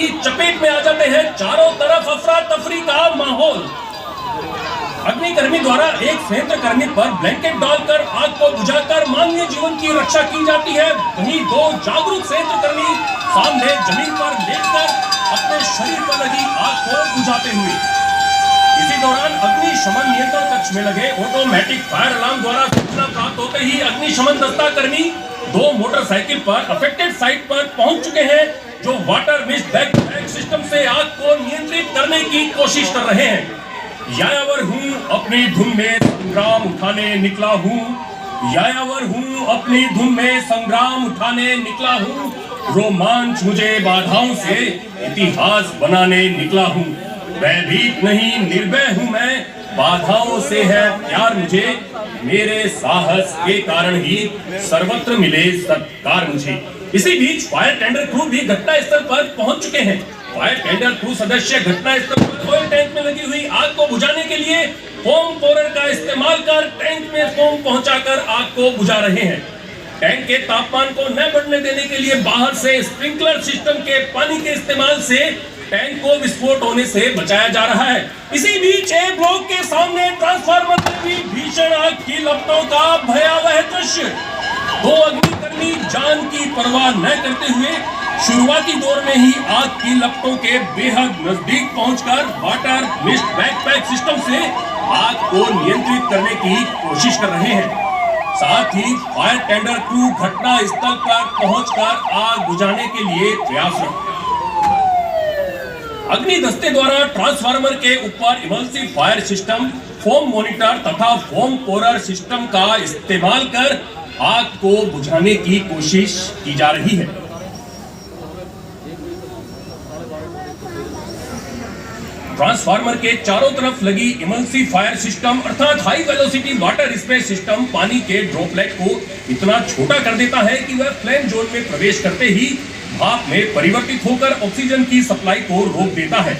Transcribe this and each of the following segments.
की चपेट में आ जाते हैं। चारों तरफ अफरा तफरी का माहौल। अग्निकर्मी द्वारा एक संयंत्र कर्मी पर ब्लैंकेट डालकर आग को बुझाकर मानवीय जीवन की रक्षा की जाती है। वहीं दो जागरूक संयंत्र कर्मी सामने जमीन पर लेटकर अपने शरीर पर लगी आग को बुझाते हुए। इसी दौरान अग्निशमन नियंत्रण कक्ष में लगे ऑटोमेटिक फायर अलार्म द्वारा सूचना प्राप्त होते ही अग्निशमन दस्ता कर्मी दो मोटरसाइकिल पर अफेक्टेड साइट पर पहुंच चुके हैं, जो वाटर मिस्ट बैक सिस्टम से आग को नियंत्रित करने की कोशिश कर रहे हैं। यायावर हूँ अपनी धुन में संग्राम उठाने निकला हूँ, यायावर हूँ अपनी धुन में संग्राम उठाने निकला हूँ। रोमांच मुझे बाधाओं से इतिहास बनाने निकला हूँ। भयभीत नहीं निर्भय हूँ मैं, बाधाओं से है प्यार मुझे। मेरे साहस के कारण ही सर्वत्र मिले सत्कार मुझे। इसी बीच फायर टेंडर क्रू भी घटना स्थल पर पहुंच चुके हैं। फायर टेंडर क्रू सदस्य घटना स्थल पर ऑयल टैंक में लगी हुई आग को बुझाने के लिए फोम पोरर का इस्तेमाल कर टैंक में फोम पहुंचाकर आग को बुझा रहे हैं। टैंक के तापमान को न बढ़ने देने के लिए बाहर से स्प्रिंकलर सिस्टम के पानी के इस्तेमाल से टैंक को विस्फोट होने से बचाया जा रहा है। इसी बीच ए ब्लॉक के सामने ट्रांसफार्मर में भी भीषण आग की लपटों का भयावह दृश्य। दो अग्निकर्मी जान की परवाह न करते हुए शुरुआती दौर में ही आग की लपटों के बेहद नजदीक पहुंचकर वाटर मिस्ट बैकपैक सिस्टम से आग को नियंत्रित करने की कोशिश कर रहे हैं। साथ ही फायर टेंडर क्रू घटना स्थल पर पहुंचकर आग बुझाने के लिए प्रयासरत। अग्नि दस्ते द्वारा ट्रांसफार्मर के ऊपर इमल्सिव फायर सिस्टम, फोम मॉनिटर तथा फोम पोरर सिस्टम का इस्तेमाल कर आग को बुझाने की कोशिश की जा रही है। ट्रांसफार्मर के चारों तरफ लगी इमल्सिव फायर सिस्टम अर्थात high velocity water spray system पानी के ड्रॉपलेट को इतना छोटा कर देता है कि वह फ्लेम जोन में प्रवेश करते ही भाप में परिवर्तित होकर ऑक्सीजन की सप्लाई को रोक देता है,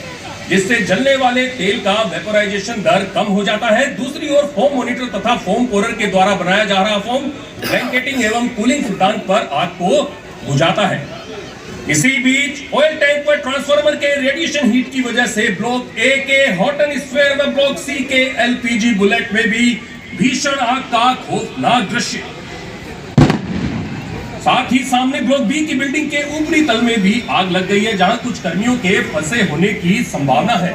जिससे जलने वाले तेल का वेपोराइजेशन दर कम हो जाता है। दूसरी ओर फोम मॉनिटर तथा फोम पोरर के द्वारा बनाया जा रहा फोम ब्लैंकेटिंग एवं कूलिंग सिद्धांत पर आग को बुझाता है। इसी बीच ऑयल टैंक पर ट्रांसफार्मर के रेडिएशन हीट की वजह से ब्लॉक ए के हॉटन स्फीयर व ब्लॉक सी के एलपीजी बुलेट में भी भीषण आग का खौफनाक दृश्य। साथ ही सामने ब्लॉक बी की बिल्डिंग के ऊपरी तल में भी आग लग गई है, जहां कुछ कर्मियों के फंसे होने की संभावना है।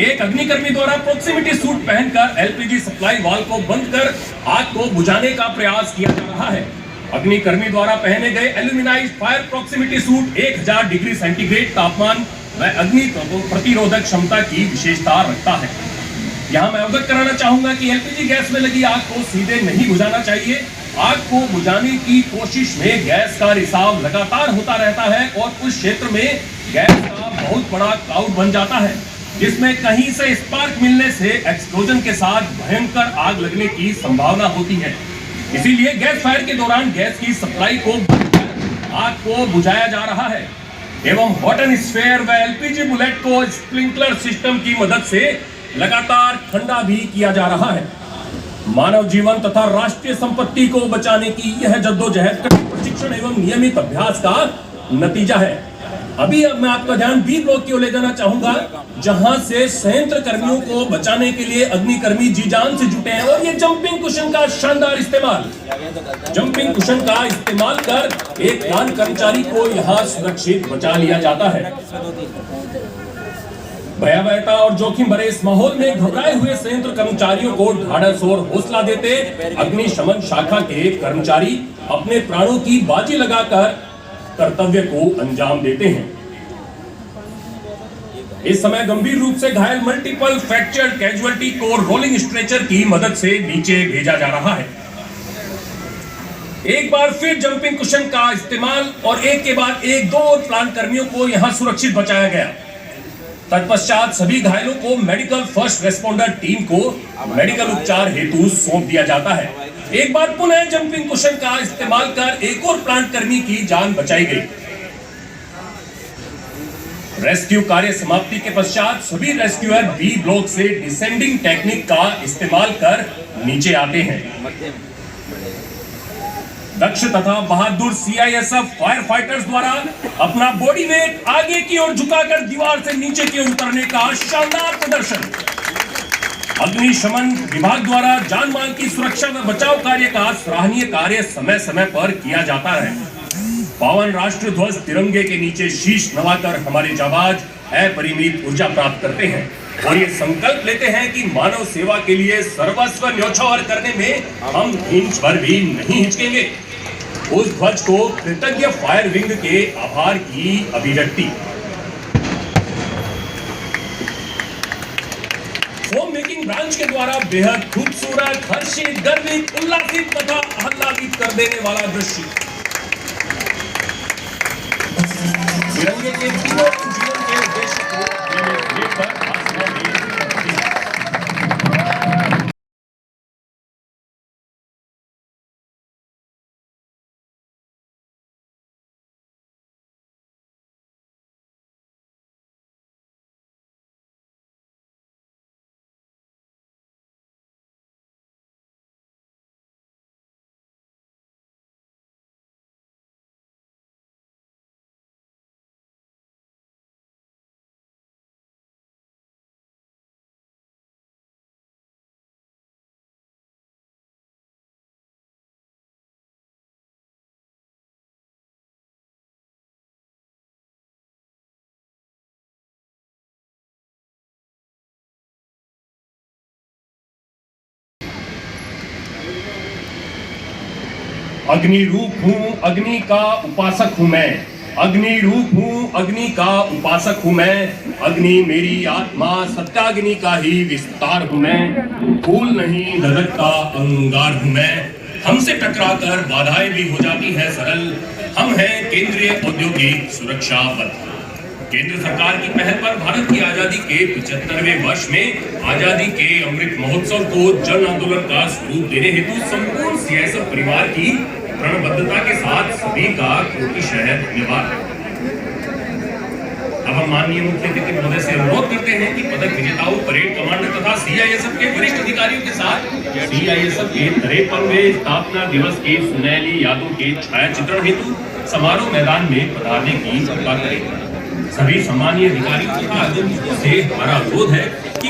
एक अग्निकर्मी द्वारा प्रोक्सिमिटी सूट पहनकर एलपीजी सप्लाई वाल्व को बंद कर आग को बुझाने का प्रयास किया जा रहा है। अग्निकर्मी द्वारा पहने गए aluminised fire proximity suit 1000 degree centigrade तापमान व अग्नि प्रतिरोधक क्षमता की विशेषता रखता है। यहाँ मैं अवगत कराना चाहूंगा कि एलपीजी गैस में लगी आग को सीधे नहीं बुझाना चाहिए। आग को बुझाने की कोशिश में गैस का रिसाव लगातार होता रहता है और उस क्षेत्र में गैस का बहुत बड़ा क्लाउड बन जाता है, जिसमें कहीं से स्पार्क मिलने से एक्सप्लोजन के साथ भयंकर आग लगने की संभावना होती है। इसीलिए गैस फायर के दौरान गैस की सप्लाई को आग को बुझाया जा रहा है एवं हॉटन स्फीयर व एलपीजी बुलेट को स्प्रिंकलर सिस्टम की मदद से लगातार ठंडा भी किया जा रहा है। मानव जीवन तथा राष्ट्रीय संपत्ति को बचाने की यह जद्दोजहद कठिन प्रशिक्षण एवं नियमित अभ्यास का नतीजा है। अभी अब मैं आपका ध्यान बी ब्लॉक की ओर ले जाना चाहूंगा, जहां से संयंत्र कर्मियों को बचाने के लिए अग्निकर्मी जी जान से जुटे हैं और ये जंपिंग कुशन का शानदार इस्तेमाल, जंपिंग कुशन का इस्तेमाल कर एक दान कर्मचारी को यहां सुरक्षित बचा लिया जाता है। भयावहता और जोखिम भरे इस माहौल में घबराए हुए संयंत्र कर्मचारियों को ढाढ़स और हौसला देते अग्निशमन शाखा के कर्मचारी अपने प्राणों की बाजी लगाकर कर्तव्य को अंजाम देते हैं। इस समय गंभीर रूप से घायल मल्टीपल फ्रैक्चर्ड कैजुअलिटी को रोलिंग स्ट्रेचर की मदद से नीचे भेजा जा रहा है। एक बार फिर जंपिंग कुशन का इस्तेमाल और एक के बाद एक दो प्लांट कर्मियों को यहां सुरक्षित बचाया गया। तत्पश्चात सभी घायलों को मेडिकल फर्स्ट रेस्पोंडर टीम को मेडिकल उपचार हेतु सौंप दिया जाता है। एक बार पुनः जंपिंग कुशन का इस्तेमाल कर एक और प्लांट कर्मी की जान बचाई गई। रेस्क्यू कार्य समाप्ति के पश्चात सभी रेस्क्यूअर बी ब्लॉक से डिसेंडिंग टेक्निक का इस्तेमाल कर नीचे आते हैं। दक्ष तथा बहादुर सीआईएसएफ फायर फाइटर्स द्वारा अपना बॉडी वेट आगे की ओर झुकाकर दीवार से नीचे की ओर उतरने का शानदार प्रदर्शन। अग्निशमन विभाग द्वारा जान माल की सुरक्षा व बचाव कार्य का सराहनीय कार्य समय समय पर किया जाता है। पावन राष्ट्र ध्वज तिरंगे के नीचे शीश नवाकर हमारे जाबाज अपरिमित ऊर्जा प्राप्त करते हैं और ये संकल्प लेते हैं कि मानव सेवा के लिए सर्वस्व न्योछावर करने में हम इंच भर भी नहीं हिचकेंगे। उस ध्वज को कृतज्ञ फायर विंग के आभार की अभिव्यक्ति। होम मेकिंग ब्रांच के द्वारा बेहद खूबसूरत, हर्षित, गर्वित, उल्लासित तथा आह्लादित कर देने वाला दृश्य। तिरंगे के तीनों जीवन के उद्देश्य को लेकर आसमान में अग्नि रूप हूँ, अग्नि का उपासक हूँ मैं। अग्नि रूप हूँ, अग्नि का उपासक हूँ मैं। अग्नि मेरी आत्मा, सत्याग्नि का ही विस्तार हूँ मैं। फूल नहीं धधकता अंगार हूँ मैं। हमसे टकराकर बाधाएं भी हो जाती है सरल। हम हैं केंद्रीय औद्योगिक सुरक्षा बल। केंद्र सरकार की पहल पर भारत की आजादी के 75वें वर्ष में आजादी के अमृत महोत्सव को जन आंदोलन का स्वरूप देने हेतु संपूर्ण सीआईएसएफ परिवार की प्रणबद्धता के साथ सभी का कोटिशः धन्यवाद। अब हम माननीय मुख्य अतिथि महोदय से अनुरोध करते हैं कि पदक विजेताओं, परेड कमांडर तथा सीआईएसएफ के वरिष्ठ अधिकारियों के साथ सीआईएसएफ के 53वें स्थापना दिवस की सुनहली यादों के छायाचित्रण हेतु समारोह मैदान में पधारने की कृपा करें। सभी सम्मानीय अधिकारियों तथा आगंतुकों से हमारा अनुरोध है कि